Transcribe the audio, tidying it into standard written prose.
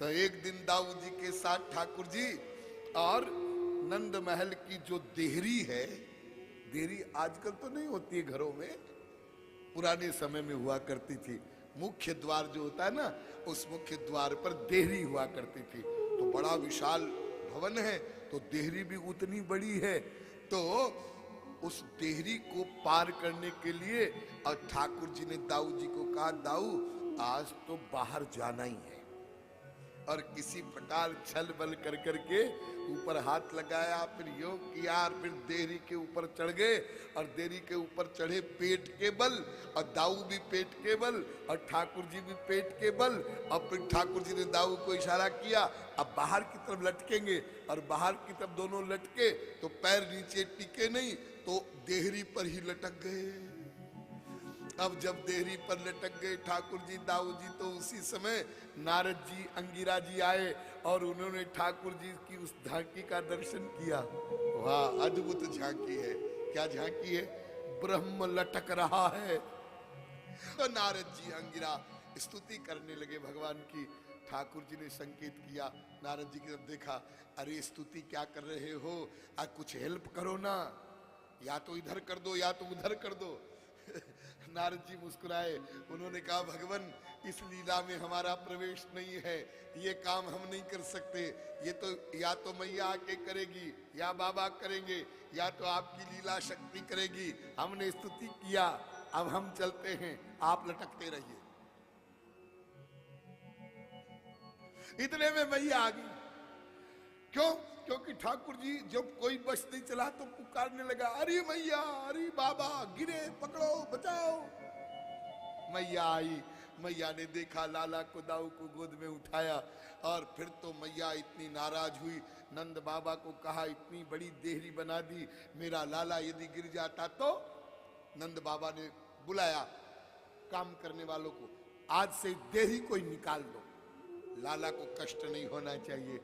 तो एक दिन दाऊ जी के साथ ठाकुर जी और नंद महल की जो देहरी है, देहरी आजकल तो नहीं होती है घरों में, पुराने समय में हुआ करती थी। मुख्य द्वार जो होता है ना, उस मुख्य द्वार पर देहरी हुआ करती थी। तो बड़ा विशाल भवन है, तो देहरी भी उतनी बड़ी है। तो उस देहरी को पार करने के लिए और ठाकुर जी ने दाऊ जी को कहा, दाऊ आज तो बाहर जाना ही है। और किसी प्रकार छल बल कर करके ऊपर हाथ लगाया, फिर योग किया, फिर देहरी के ऊपर चढ़ गए। और देहरी के ऊपर चढ़े पेट के बल, और दाऊ भी पेट के बल, और ठाकुर जी भी पेट के बल। और फिर ठाकुर जी ने दाऊ को इशारा किया, अब बाहर की तरफ लटकेंगे। और बाहर की तरफ दोनों लटके तो पैर नीचे टिके नहीं, तो देहरी पर ही लटक गए। अब जब देहरी पर लटक गए ठाकुर जी दाऊ जी, तो उसी समय नारद जी अंगिरा जी आए और उन्होंने ठाकुर जी की उस झांकी का दर्शन किया। वाह, अद्भुत झांकी है। क्या झांकी है? ब्रह्म लटक रहा है। तो नारद जी अंगिरा स्तुति करने लगे भगवान की। ठाकुर जी ने संकेत किया, नारद जी की तरफ देखा, अरे स्तुति क्या कर रहे हो, कुछ हेल्प करो ना, या तो इधर कर दो या तो उधर कर दो। नारद जी मुस्कुराए, उन्होंने कहा, भगवान इस लीला में हमारा प्रवेश नहीं है, ये काम हम नहीं कर सकते। ये तो या तो मैया आके करेगी, या बाबा करेंगे, या तो आपकी लीला शक्ति करेगी। हमने स्तुति किया, अब हम चलते हैं, आप लटकते रहिए। इतने में मैया आ गई। क्यों? क्योंकि ठाकुर जी जब कोई बस नहीं चला तो पुकारने लगा, अरे मैया, अरे बाबा, गिरे, पकड़ो, बचाओ। मैया आई। मैया ने देखा लाला को, दाऊ को गोद में उठाया। और फिर तो मैया इतनी नाराज हुई, नंद बाबा को कहा, इतनी बड़ी देहरी बना दी, मेरा लाला यदि गिर जाता तो। नंद बाबा ने बुलाया काम करने वालों को, आज से देहरी कोई निकाल दो, लाला को कष्ट नहीं होना चाहिए।